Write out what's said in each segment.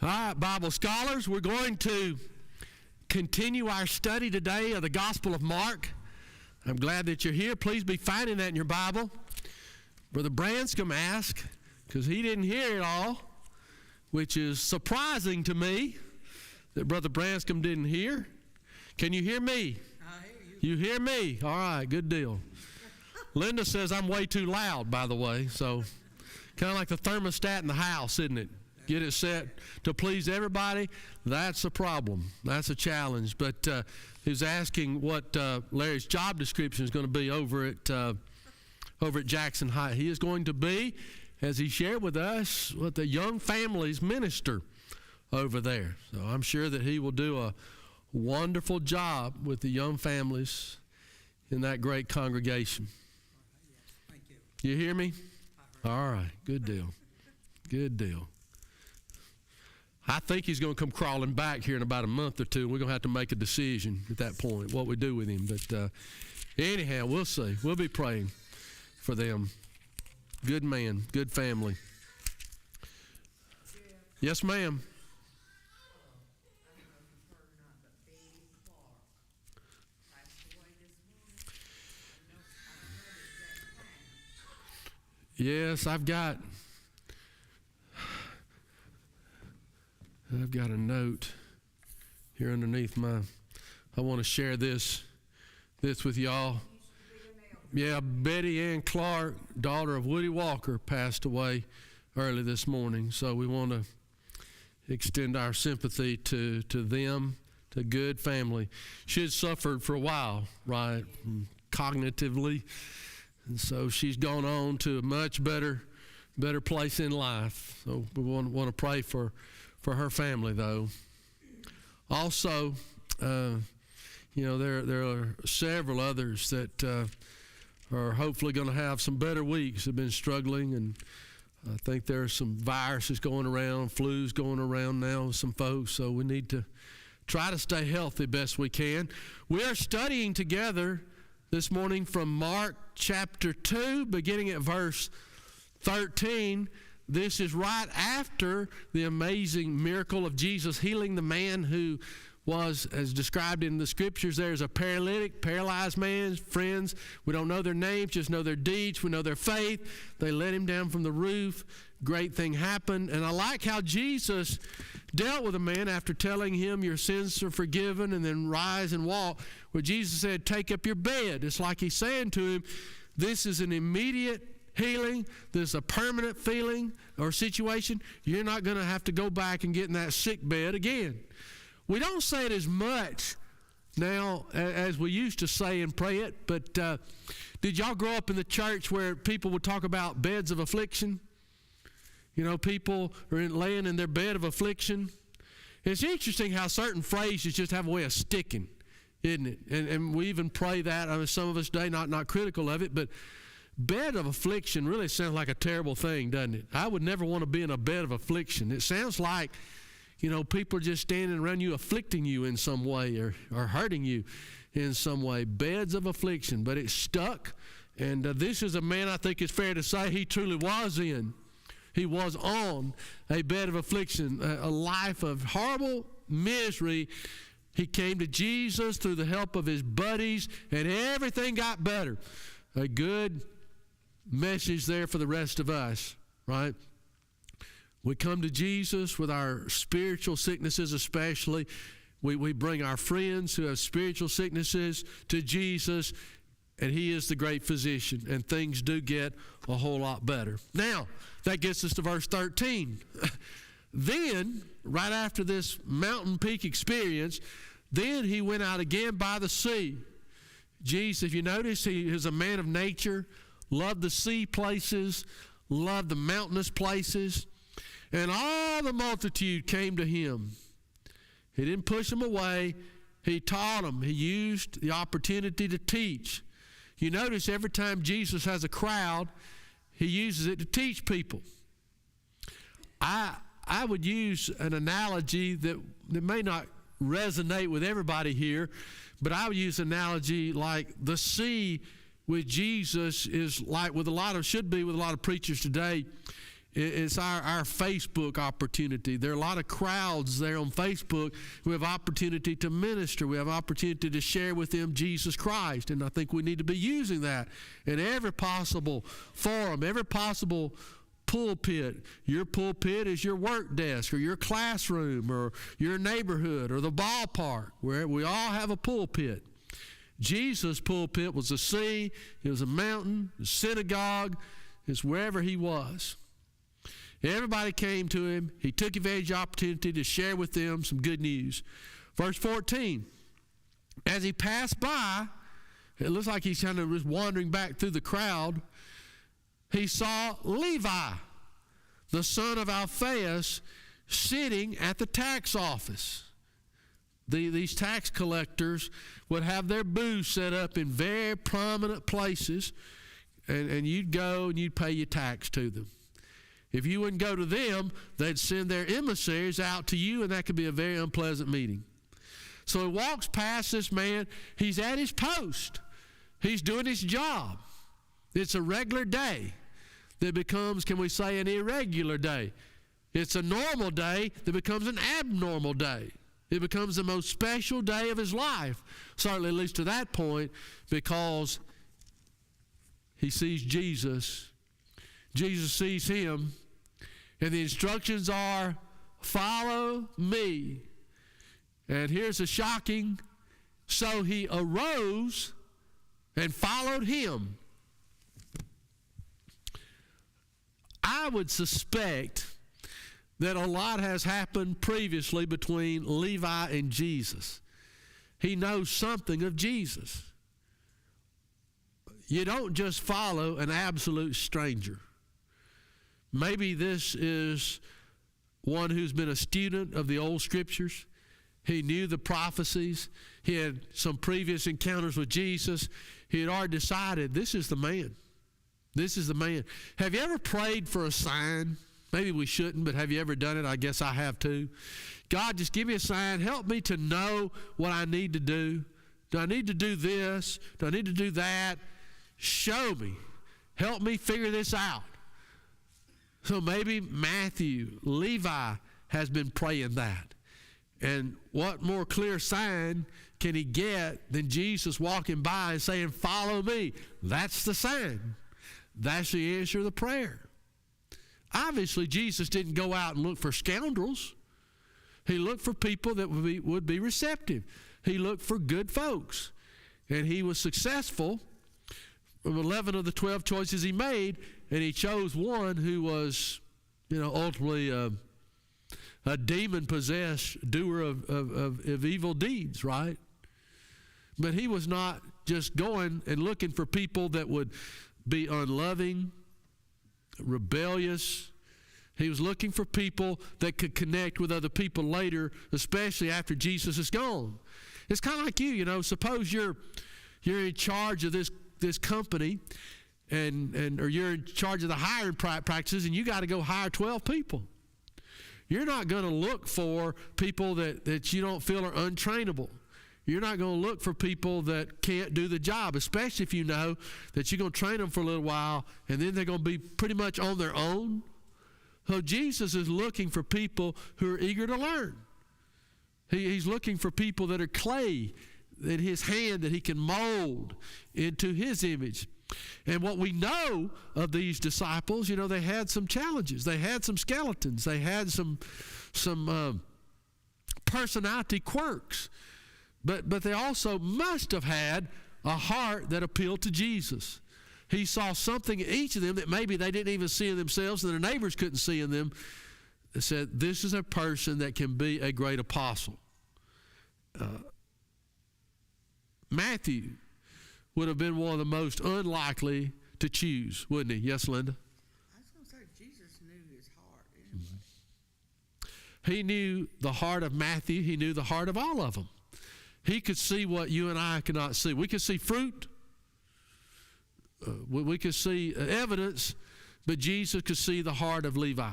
All right, Bible scholars, we're going to continue our study today of the Gospel of Mark. I'm glad that you're here. Please be finding that in your Bible. Brother Branscombe asked, because he didn't hear it all, which is surprising to me that Brother Branscombe didn't hear. Can you hear me? I hear you. You hear me? All right, good deal. Linda says I'm way too loud, by the way, so kind of like the thermostat in the house, isn't it? Get it set to please everybody. That's a problem. That's a challenge. But he was asking what Larry's job description is going to be over at Jackson High. He is going to be, as he shared with us, what the young families minister over there. So I'm sure that he will do a wonderful job with the young families in that great congregation. Thank you. You hear me? All right. Good deal. Good deal. I think he's going to come crawling back here in about a month or two. We're going to have to make a decision at that point, what we do with him. But anyhow, we'll see. We'll be praying for them. Good man, good family. Yes, ma'am. Yes, I've got a note here underneath I want to share this with y'all. Yeah, Betty Ann Clark, daughter of Woody Walker, passed away early this morning. So we want to extend our sympathy to them, to good family. She had suffered for a while, right, cognitively. And so she's gone on to a much better place in life. So we want to pray for her family, though. Also, there are several others that are hopefully going to have some better weeks. Have been struggling, and I think there are some viruses going around, flus going around now with some folks. So we need to try to stay healthy best we can. We are studying together this morning from Mark chapter 2, beginning at verse 13. This is right after the amazing miracle of Jesus healing the man who was, as described in the scriptures, there's a paralytic, paralyzed man. Friends, we don't know their names, just know their deeds. We know their faith. They let him down from the roof. Great thing happened. And I like how Jesus dealt with a man after telling him your sins are forgiven and then rise and walk, where Jesus said, take up your bed. It's like he's saying to him, this is an immediate healing. This is a permanent feeling or situation. You're not going to have to go back and get in that sick bed again. We don't say it as much now as we used to say and pray it, but did y'all grow up in the church where people would talk about beds of affliction? You know, people are laying in their bed of affliction. It's interesting how certain phrases just have a way of sticking, isn't it? And we even pray that. I mean, some of us today, not critical of it, but bed of affliction really sounds like a terrible thing, doesn't it? I would never want to be in a bed of affliction. It sounds like, people are just standing around you afflicting you in some way or hurting you in some way. Beds of affliction, but it stuck. And this is a man I think it's fair to say he truly was in. He was on a bed of affliction, a life of horrible misery. He came to Jesus through the help of his buddies, and everything got better. A good message there for the rest of us, right? We come to Jesus with our spiritual sicknesses especially. We bring our friends who have spiritual sicknesses to Jesus, and he is the great physician, and things do get a whole lot better. Now, that gets us to verse 13. Then, right after this mountain peak experience, then he went out again by the sea. Jesus, if you notice, he is a man of nature, loved the sea places, loved the mountainous places, and all the multitude came to him. He didn't push them away. He taught them. He used the opportunity to teach. You notice every time Jesus has a crowd, he uses it to teach people. I would use an analogy that may not resonate with everybody here, but I would use an analogy like the sea with Jesus is like should be with a lot of preachers today, It's our Facebook opportunity. There are a lot of crowds there on Facebook who have opportunity to minister. We have opportunity to share with them Jesus Christ. And I think we need to be using that in every possible forum, every possible pulpit. Your pulpit is your work desk or your classroom or your neighborhood or the ballpark, where we all have a pulpit. Jesus' pulpit was a sea, it was a mountain, a synagogue, it's wherever he was. Everybody came to him. He took advantage of the opportunity to share with them some good news. Verse 14, as he passed by, it looks like he's kind of just wandering back through the crowd, he saw Levi, the son of Alphaeus, sitting at the tax office. These tax collectors would have their booths set up in very prominent places, and you'd go and you'd pay your tax to them. If you wouldn't go to them, they'd send their emissaries out to you, and that could be a very unpleasant meeting. So he walks past this man. He's at his post. He's doing his job. It's a regular day that becomes, can we say, an irregular day. It's a normal day that becomes an abnormal day. It becomes the most special day of his life, certainly at least to that point, because he sees Jesus. Jesus sees him, and the instructions are, follow me. And here's the shocking, so he arose and followed him. I would suspect that a lot has happened previously between Levi and Jesus. He knows something of Jesus. You don't just follow an absolute stranger. Maybe this is one who's been a student of the old scriptures. He knew the prophecies. He had some previous encounters with Jesus. He had already decided, this is the man. This is the man. Have you ever prayed for a sign? Maybe we shouldn't, but have you ever done it? I guess I have too. God, just give me a sign. Help me to know what I need to do. Do I need to do this? Do I need to do that? Show me. Help me figure this out. So maybe Matthew, Levi has been praying that. And what more clear sign can he get than Jesus walking by and saying, follow me? That's the sign. That's the answer to the prayer. Obviously, Jesus didn't go out and look for scoundrels. He looked for people that would be receptive. He looked for good folks. And he was successful from 11 of the 12 choices he made, and he chose one who was, ultimately a demon-possessed doer of evil deeds, right? But he was not just going and looking for people that would be unloving, rebellious. He was looking for people that could connect with other people later, especially after Jesus is gone. It's kind of like you, suppose you're in charge of this company, or you're in charge of the hiring practices, and you got to go hire 12 people. You're not going to look for people that you don't feel are untrainable. You're not going to look for people that can't do the job, especially if you know that you're going to train them for a little while, and then they're going to be pretty much on their own. So Jesus is looking for people who are eager to learn. He's looking for people that are clay in his hand that he can mold into his image. And what we know of these disciples, they had some challenges. They had some skeletons. They had some personality quirks. But they also must have had a heart that appealed to Jesus. He saw something in each of them that maybe they didn't even see in themselves and their neighbors couldn't see in them. They said, this is a person that can be a great apostle. Matthew would have been one of the most unlikely to choose, wouldn't he? Yes, Linda? I was going to say, Jesus knew his heart anyway. He knew the heart of Matthew. He knew the heart of all of them. He could see what you and I cannot see. We could see fruit. We could see evidence, but Jesus could see the heart of Levi.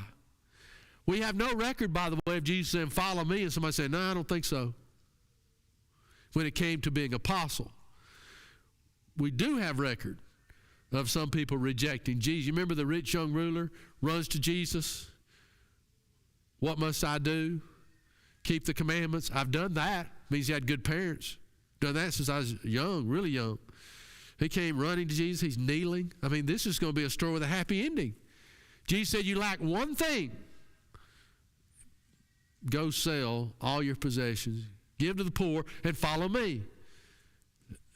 We have no record, by the way, of Jesus saying, follow me, and somebody said, no, I don't think so, when it came to being apostle. We do have record of some people rejecting Jesus. You remember the rich young ruler runs to Jesus. What must I do? Keep the commandments. I've done that. Means he had good parents. Done that since I was young, really young. He came running to Jesus. He's kneeling. I mean, this is going to be a story with a happy ending. Jesus said, you lack one thing. Go sell all your possessions, give to the poor, and follow me.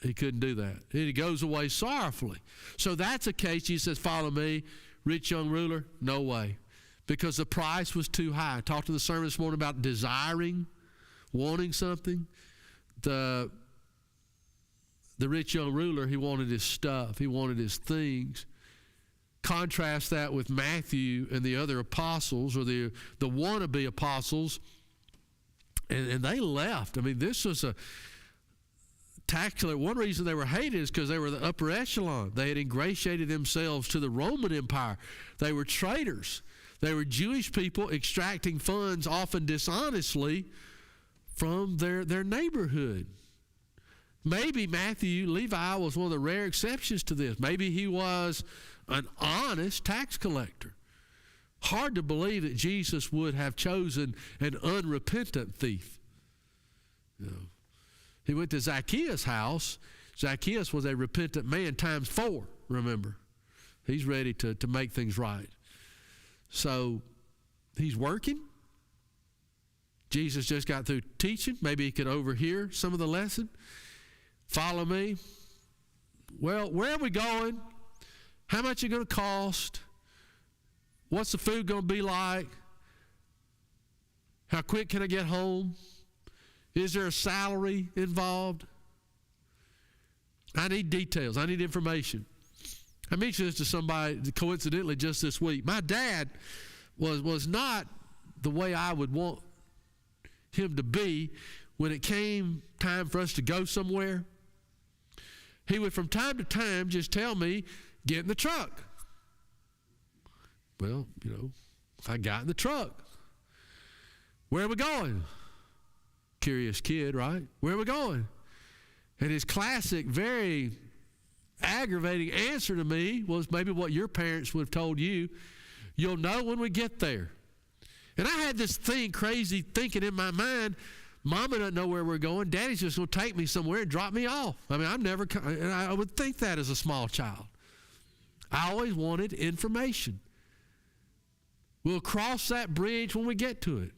He couldn't do that. And he goes away sorrowfully. So that's a case. Jesus says, follow me. Rich young ruler, no way. Because the price was too high. I talked in the sermon this morning about desiring, wanting something. The rich young ruler, he wanted his stuff. He wanted his things. Contrast that with Matthew and the other apostles, or the wannabe apostles, and they left. I mean, this was a tax collector. One reason they were hated is because they were the upper echelon. They had ingratiated themselves to the Roman Empire. They were traitors. They were Jewish people extracting funds, often dishonestly, from their neighborhood. Maybe Levi was one of the rare exceptions to this. Maybe he was an honest tax collector. Hard to believe that Jesus would have chosen an unrepentant thief. You know, he went to Zacchaeus' house. Zacchaeus was a repentant man times 4, remember. He's ready to make things right. So he's working. Jesus just got through teaching. Maybe he could overhear some of the lesson. Follow me. Well, where are we going? How much is it going to cost? What's the food going to be like? How quick can I get home? Is there a salary involved? I need details. I need information. I mentioned this to somebody coincidentally just this week. My dad was not the way I would want him to be when it came time for us to go somewhere. He would from time to time just tell me, get in the truck. Well, you know, I got in the truck. Where are we going? Curious kid, right? Where are we going? And his classic, very aggravating answer to me was maybe what your parents would have told you. You'll know when we get there. And I had this crazy thinking in my mind, Mama doesn't know where we're going. Daddy's just going to take me somewhere and drop me off. I mean, and I would think that as a small child. I always wanted information. We'll cross that bridge when we get to it.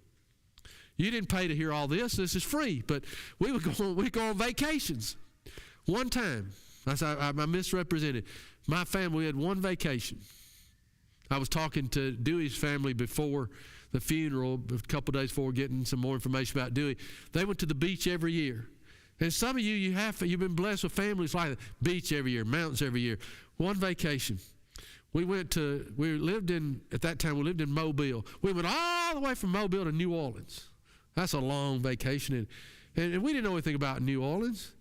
You didn't pay to hear all this. This is free. But we go on vacations. One time, I misrepresented. My family had one vacation. I was talking to Dewey's family before the funeral, a couple days before, getting some more information about Dewey. They went to the beach every year. And some of you've been blessed with families like that. Beach every year, mountains every year. One vacation. At that time, we lived in Mobile. We went all the way from Mobile to New Orleans. That's a long vacation. And we didn't know anything about New Orleans.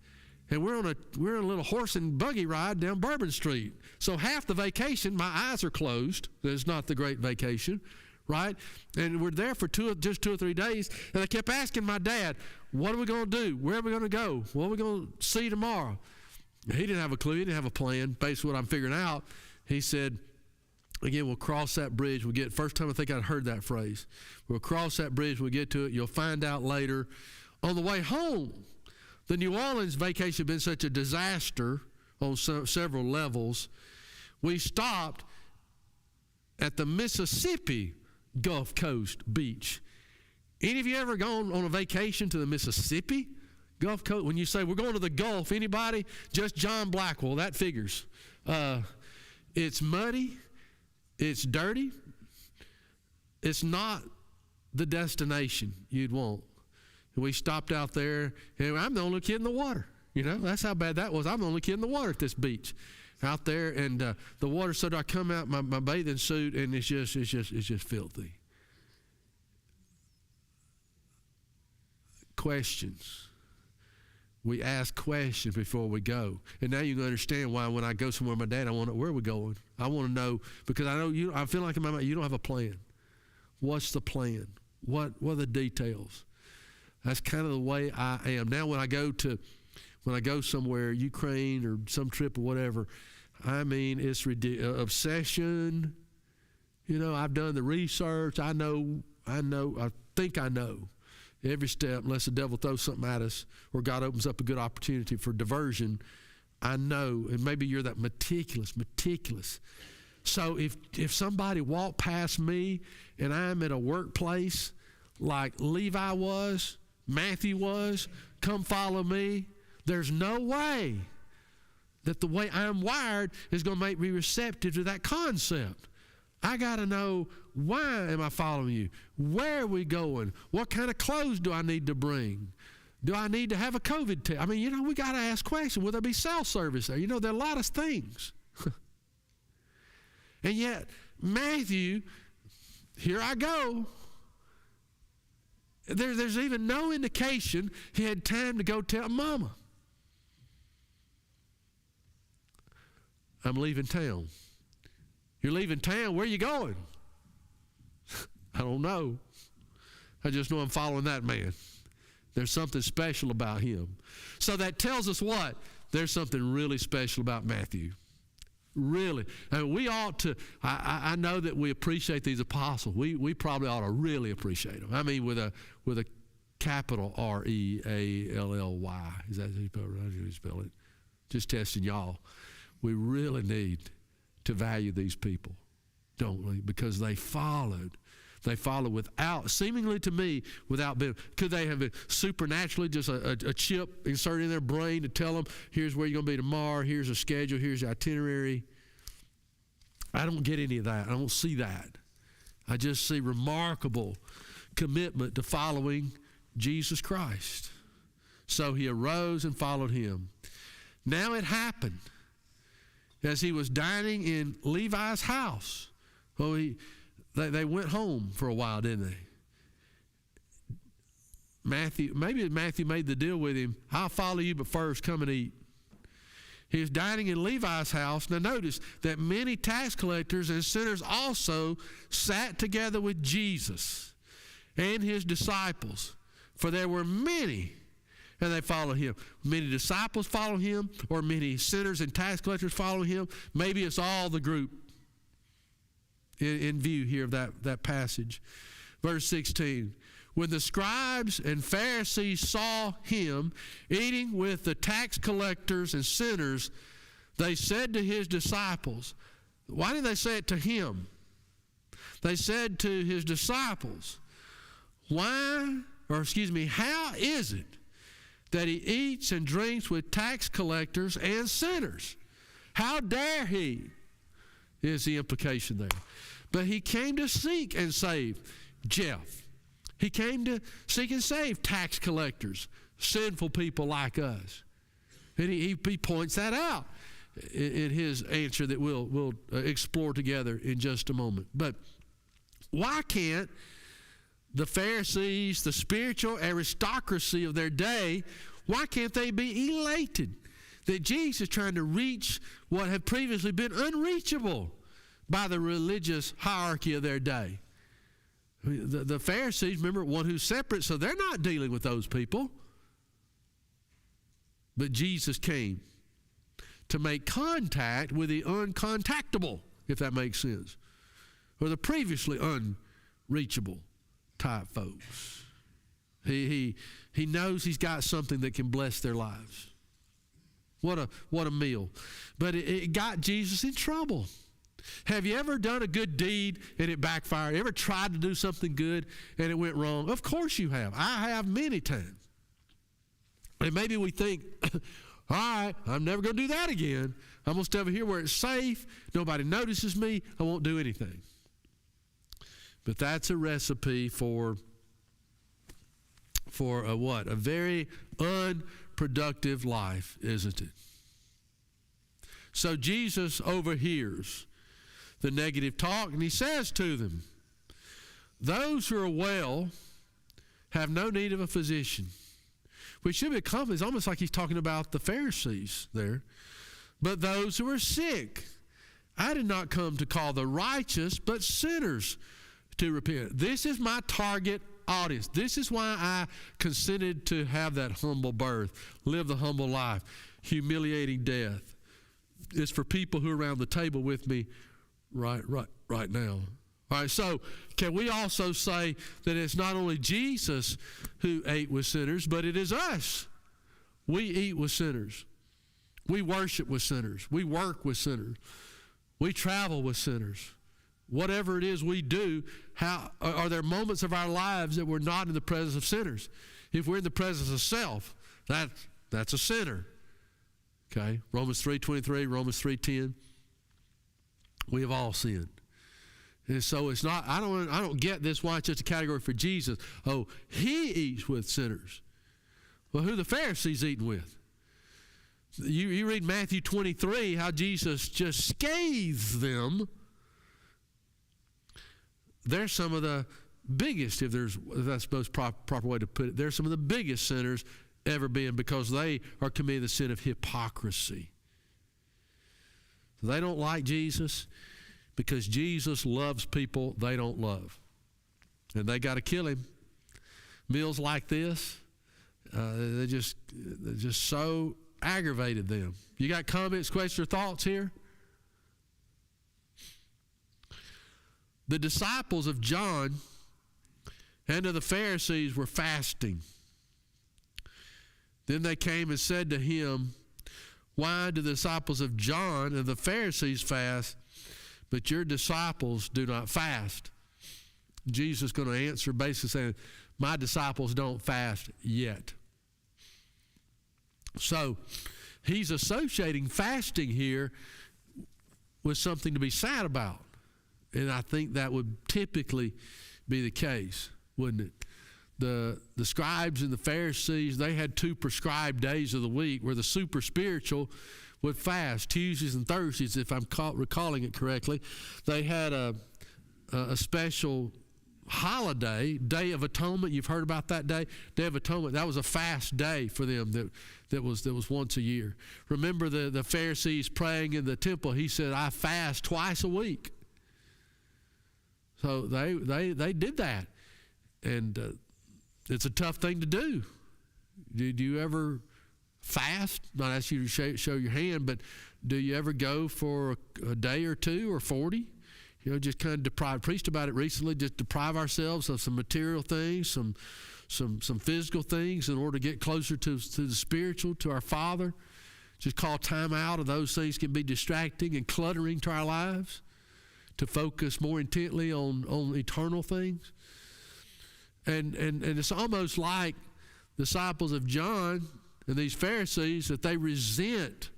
And we're on a little horse and buggy ride down Bourbon Street. So half the vacation, my eyes are closed. It's not the great vacation, right? And we're there for just 2 or 3 days. And I kept asking my dad, what are we going to do? Where are we going to go? What are we going to see tomorrow? He didn't have a clue. He didn't have a plan. Basically what I'm figuring out, he said, again, we'll cross that bridge. First time I think I'd heard that phrase. We'll cross that bridge. We'll get to it. You'll find out later. On the way home, the New Orleans vacation had been such a disaster on several levels. We stopped at the Mississippi Gulf Coast beach. Any of you ever gone on a vacation to the Mississippi Gulf Coast? When you say we're going to the Gulf, anybody? Just John Blackwell, that figures. It's muddy. It's dirty. It's not the destination you'd want. We stopped out there, and I'm the only kid in the water. You know, that's how bad that was. I'm the only kid in the water at this beach out there, and the water, so I come out my bathing suit, and it's just filthy. Questions. We ask questions before we go. And now you can understand why when I go somewhere with my dad, I want to know where we're going. I want to know, because I feel like in my mind, you don't have a plan. What's the plan? What are the details? That's kind of the way I am. Now when I go somewhere, Ukraine or some trip or whatever, I mean, it's ridiculous. Obsession. You know, I've done the research. I think I know every step, unless the devil throws something at us or God opens up a good opportunity for diversion. I know, and maybe you're that meticulous. So if somebody walked past me and I'm at a workplace like Levi was, Matthew was, come follow me, there's no way that the way I'm wired is going to make me receptive to that concept. I got to know, why am I following you? Where are we going? What kind of clothes do I need to bring? Do I need to have a COVID test? I mean, you know, we got to ask questions. Will there be cell service there? You know, there are a lot of things. And yet, Matthew, here I go. There's even no indication he had time to go tell Mama. I'm leaving town. You're leaving town? Where are you going? I don't know. I just know I'm following that man. There's something special about him. So that tells us what? There's something really special about Matthew. Really. I mean, we ought to, I know that we appreciate these apostles. We probably ought to really appreciate them. I mean, with a capital R-E-A-L-L-Y. Is that how you spell it? Just testing y'all. We really need to value these people, don't we? Because they followed. They followed without, seemingly to me, without being, could they have been supernaturally just a chip inserted in their brain to tell them, here's where you're going to be tomorrow, here's a schedule, here's the itinerary? I don't get any of that. I don't see that. I just see remarkable commitment to following Jesus Christ. So he arose and followed him. Now it happened as he was dining in Levi's house. Well, they went home for a while, didn't they? Maybe Matthew made the deal with him. I'll follow you, but first come and eat. He was dining in Levi's house. Now notice that many tax collectors and sinners also sat together with Jesus and his disciples. For there were many, and they followed him. Many disciples follow him, or many sinners and tax collectors follow him. Maybe it's all the group in view here of that passage. Verse 16, when the scribes and Pharisees saw him eating with the tax collectors and sinners, they said to his disciples, why didn't they say it to him? They said to his disciples, how is it that he eats and drinks with tax collectors and sinners? How dare he? Is the implication there. But he came to seek and save Jeff. He came to seek and save tax collectors, sinful people like us. And he points that out in his answer that we'll explore together in just a moment. But why can't the Pharisees, the spiritual aristocracy of their day, why can't they be elated that Jesus is trying to reach what had previously been unreachable by the religious hierarchy of their day? The Pharisees, remember, one who's separate, so they're not dealing with those people. But Jesus came to make contact with the uncontactable, if that makes sense, or the previously unreachable type folks. He knows he's got something that can bless their lives. What a meal. But it got Jesus in trouble. Have you ever done a good deed and it backfired? Ever tried to do something good and it went wrong? Of course you have. I have many times. And maybe we think, all right, I'm never going to do that again. I'm going to stay over here where it's safe. Nobody notices me. I won't do anything. But that's a recipe for what? A very unproductive life, isn't it? So Jesus overhears the negative talk, and he says to them, those who are well have no need of a physician. Which should be a compliment. It's almost like he's talking about the Pharisees there. But those who are sick, I did not come to call the righteous, but sinners to repent. This is my target audience. This is why I consented to have that humble birth, live the humble life, humiliating death, It's for people who are around the table with me right now. All right, so can we also say that it's not only Jesus who ate with sinners, but it is us? We eat with sinners. We worship with sinners. We work with sinners. We travel with sinners. Whatever it is we do, are there moments of our lives that we're not in the presence of sinners? If we're in the presence of self, that's a sinner. Okay, Romans 3:23, Romans 3:10. We have all sinned. And so it's not, I don't get this, why it's just a category for Jesus. Oh, he eats with sinners. Well, who the Pharisees eating with? You read Matthew 23, how Jesus just scathes them. They're some of the biggest, if that's the most proper way to put it, they're some of the biggest sinners ever been, because they are committing the sin of hypocrisy. They don't like Jesus because Jesus loves people they don't love. And they got to kill him. Meals like this, they just so aggravated them. You got comments, questions, or thoughts here? The disciples of John and of the Pharisees were fasting. Then they came and said to him, "Why do the disciples of John and the Pharisees fast, but your disciples do not fast?" Jesus is going to answer basically saying, my disciples don't fast yet. So he's associating fasting here with something to be sad about. And I think that would typically be the case, wouldn't it? The scribes and the Pharisees, they had 2 prescribed days of the week where the super spiritual would fast, Tuesdays and Thursdays, if I'm recalling it correctly. They had a special holiday, Day of Atonement. You've heard about that day? Day of Atonement. That was a fast day for them that was once a year. Remember the Pharisees praying in the temple. He said, I fast twice a week. So they did that. And it's a tough thing to do. Did you ever fast? Not ask you to show your hand, but do you ever go for a day or 2 or 40? You know, just kind of deprive. Preached about it recently. Just deprive ourselves of some material things, some physical things, in order to get closer to the spiritual, to our Father. Just call time out of those things can be distracting and cluttering to our lives, to focus more intently on eternal things. And it's almost like the disciples of John and these Pharisees, that they resent.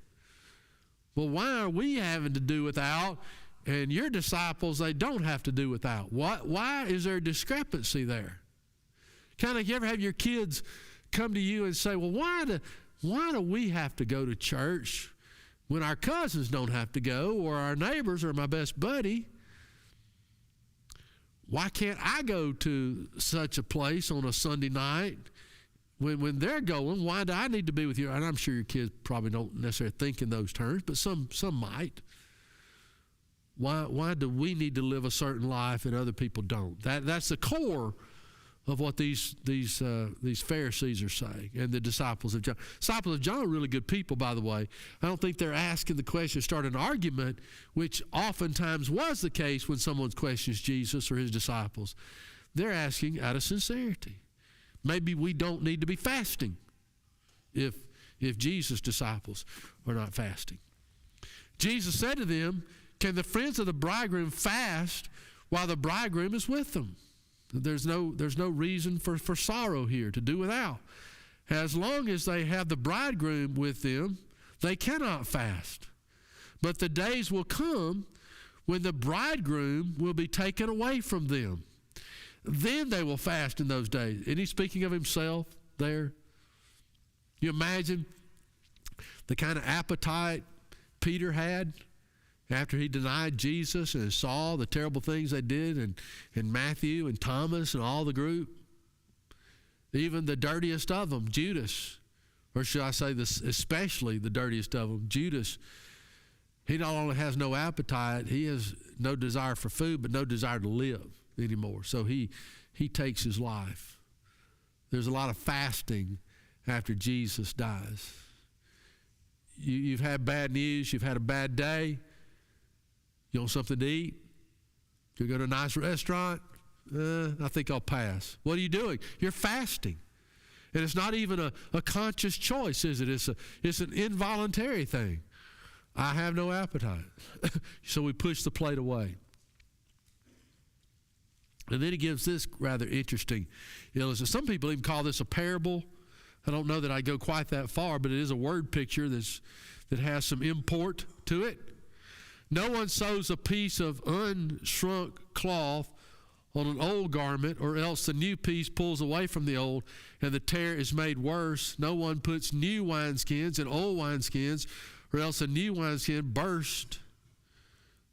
Well, why are we having to do without, and your disciples, they don't have to do without? Why is there a discrepancy there? Kind of, you ever have your kids come to you and say, well, why do we have to go to church when our cousins don't have to go, or our neighbors, or my best buddy? Why can't I go to such a place on a Sunday night when they're going? Why do I need to be with you? And I'm sure your kids probably don't necessarily think in those terms, but some might. Why do we need to live a certain life and other people don't? That's the core of what these Pharisees are saying, and the disciples of John. Disciples of John are really good people, by the way. I don't think they're asking the question to start an argument, which oftentimes was the case when someone questions Jesus or his disciples. They're asking out of sincerity. Maybe we don't need to be fasting if Jesus' disciples are not fasting. Jesus said to them, can the friends of the bridegroom fast while the bridegroom is with them? There's no reason for sorrow here, to do without. As long as they have the bridegroom with them, they cannot fast. But the days will come when the bridegroom will be taken away from them. Then they will fast in those days. Isn't he speaking of himself there? You imagine the kind of appetite Peter had after he denied Jesus and saw the terrible things they did, and Matthew and Thomas and all the group. Even the dirtiest of them, Judas, or should I say this, especially the dirtiest of them, Judas, he not only has no appetite, he has no desire for food, but no desire to live anymore. So he takes his life. There's a lot of fasting after Jesus dies. You've had bad news. You've had a bad day. You want something to eat? You go to a nice restaurant? I think I'll pass. What are you doing? You're fasting. And it's not even a conscious choice, is it? It's an involuntary thing. I have no appetite. So we push the plate away. And then he gives this rather interesting illustration. Some people even call this a parable. I don't know that I go quite that far, but it is a word picture that has some import to it. No one sews a piece of unshrunk cloth on an old garment, or else the new piece pulls away from the old, and the tear is made worse. No one puts new wineskins in old wineskins, or else a new wineskin bursts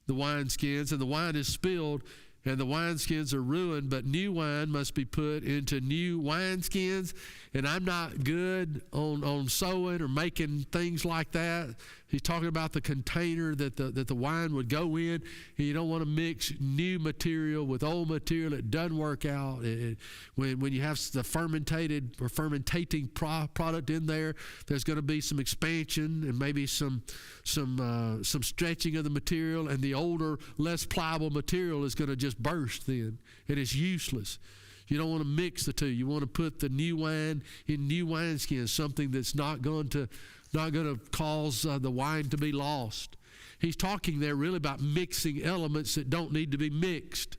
the wineskins, and the wine is spilled, and the wineskins are ruined. But new wine must be put into new wineskins. And I'm not good on sewing or making things like that. He's talking about the container that the wine would go in. And you don't want to mix new material with old material. It doesn't work out. When you have the fermented or fermentating product in there, there's going to be some expansion and maybe some stretching of the material, and the older, less pliable material is going to just burst then. It is useless. You don't want to mix the two. You want to put the new wine in new wineskins, something that's not going to cause the wine to be lost. He's talking there really about mixing elements that don't need to be mixed.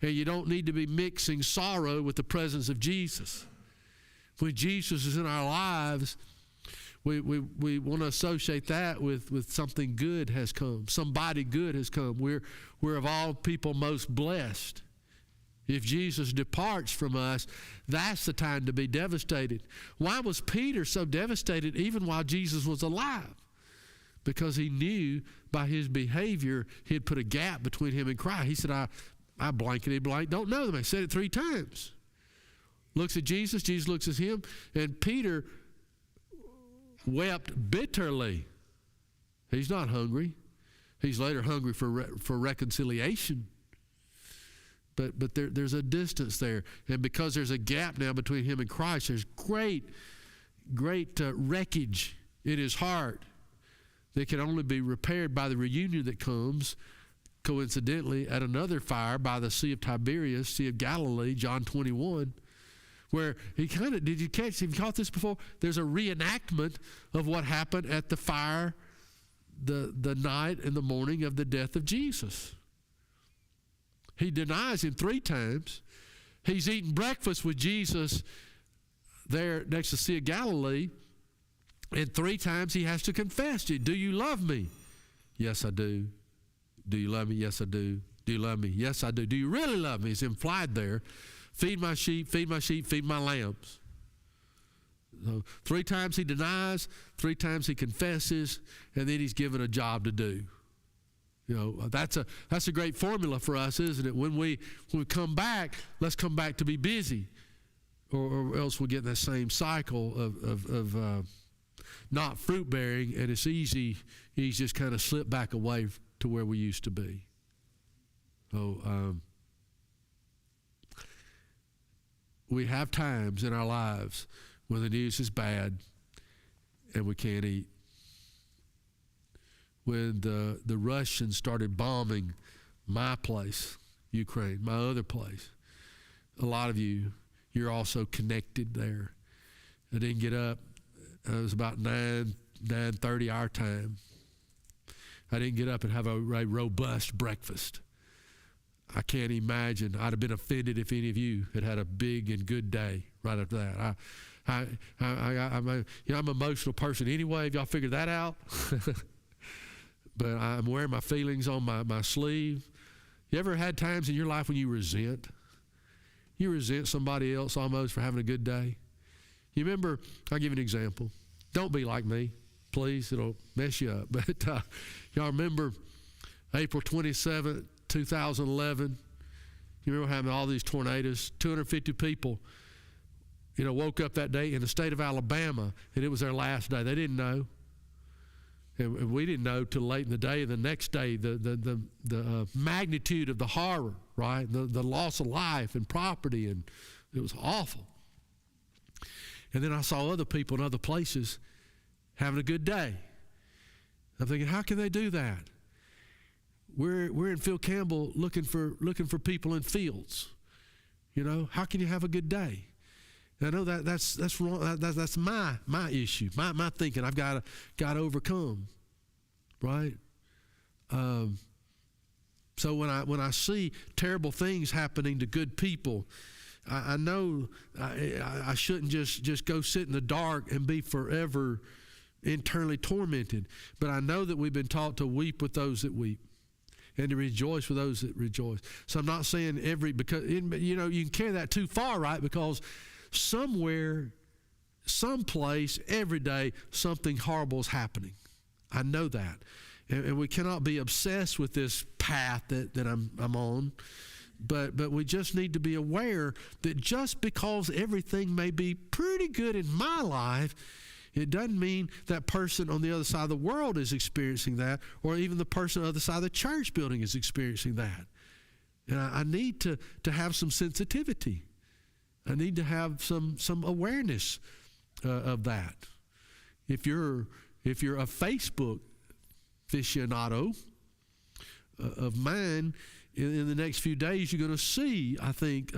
And you don't need to be mixing sorrow with the presence of Jesus. When Jesus is in our lives, we want to associate that with something good has come. Somebody good has come. We're of all people most blessed. If Jesus departs from us, that's the time to be devastated. Why was Peter so devastated even while Jesus was alive? Because he knew by his behavior he had put a gap between him and Christ. He said, I blankety blank don't know them. I said it 3 times. Looks at Jesus, Jesus looks at him, and Peter wept bitterly. He's not hungry. He's later hungry for reconciliation. But there's a distance there. And because there's a gap now between him and Christ, there's great wreckage in his heart that can only be repaired by the reunion that comes, coincidentally, at another fire by the Sea of Tiberias, Sea of Galilee, John 21, where he have you caught this before? There's a reenactment of what happened at the fire the night and the morning of the death of Jesus. He denies him 3 times. He's eating breakfast with Jesus there next to the Sea of Galilee, and 3 times he has to confess it. Do you love me? Yes, I do. Do you love me? Yes, I do. Do you love me? Yes, I do. Do you really love me? It's implied there. Feed my sheep, feed my sheep, feed my lambs. So 3 times he denies, 3 times he confesses, and then he's given a job to do. You know, that's a great formula for us, isn't it? When we come back, let's come back to be busy, or else we'll get in that same cycle of not fruit bearing, and it's easy just kind of slip back away to where we used to be. So we have times in our lives when the news is bad and we can't eat. When the Russians started bombing my place, Ukraine, my other place, a lot of you're also connected there. I didn't get up. It was about 9:30 our time. I didn't get up and have a robust breakfast. I can't imagine. I'd have been offended if any of you had had a big and good day right after that. I'm an emotional person anyway. Have y'all figured that out? But I'm wearing my feelings on my sleeve. You ever had times in your life when you resent? You resent somebody else almost for having a good day? You remember, I'll give you an example. Don't be like me, please. It'll mess you up. But y'all remember April 27th, 2011? You remember having all these tornadoes? 250 people, woke up that day in the state of Alabama, and it was their last day. They didn't know. And we didn't know till late in the day. The next day, the magnitude of the horror, right? The loss of life and property, and it was awful. And then I saw other people in other places having a good day. I'm thinking, how can they do that? We're in Phil Campbell looking for people in fields. You know, how can you have a good day? And I know that's wrong. That's my issue, my thinking. I've got to overcome, right? So when I see terrible things happening to good people, I know I shouldn't just go sit in the dark and be forever internally tormented. But I know that we've been taught to weep with those that weep and to rejoice with those that rejoice. So I'm not saying because you know, you can carry that too far, right? Because somewhere, someplace, every day, something horrible is happening. I know that. And we cannot be obsessed with this path that I'm on. But we just need to be aware that just because everything may be pretty good in my life, it doesn't mean that person on the other side of the world is experiencing that, or even the person on the other side of the church building is experiencing that. And I need to have some sensitivity. I need to have some awareness of that. If you're a Facebook aficionado of mine, in the next few days, you're going to see, I think,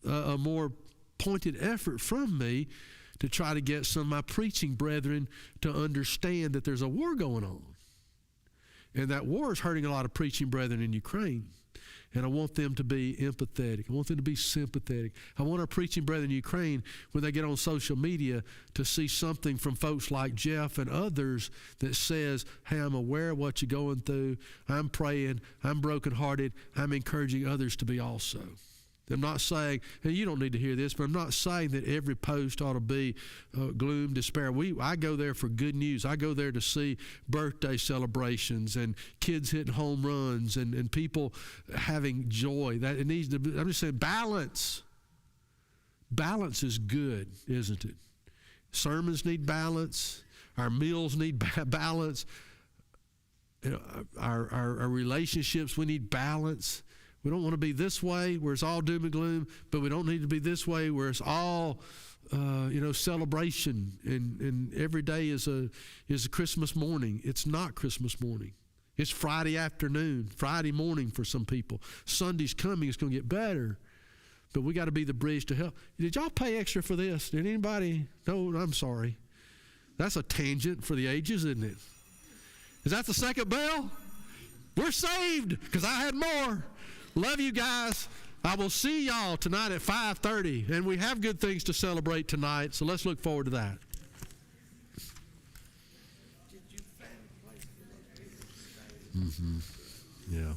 a more pointed effort from me to try to get some of my preaching brethren to understand that there's a war going on. And that war is hurting a lot of preaching brethren in Ukraine. And I want them to be empathetic. I want them to be sympathetic. I want our preaching brethren in Ukraine, when they get on social media, to see something from folks like Jeff and others that says, hey, I'm aware of what you're going through. I'm praying. I'm brokenhearted. I'm encouraging others to be also. I'm not saying, and you don't need to hear this, but I'm not saying that every post ought to be gloom, despair. I go there for good news. I go there to see birthday celebrations and kids hitting home runs and people having joy. That it needs to be, I'm just saying, balance. Balance is good, isn't it? Sermons need balance. Our meals need balance. You know, our relationships, we need balance. We don't want to be this way where it's all doom and gloom, but we don't need to be this way where it's all, celebration and every day is a Christmas morning. It's not Christmas morning. It's Friday afternoon, Friday morning for some people. Sunday's coming. It's going to get better, but we got to be the bridge to help. Did y'all pay extra for this? Did anybody? No, I'm sorry. That's a tangent for the ages, isn't it? Is that the second bell? We're saved because I had more. Love you guys. I will see y'all tonight at 5:30, and we have good things to celebrate tonight, so let's look forward to that. Did you find a place for those people to stay? Yeah.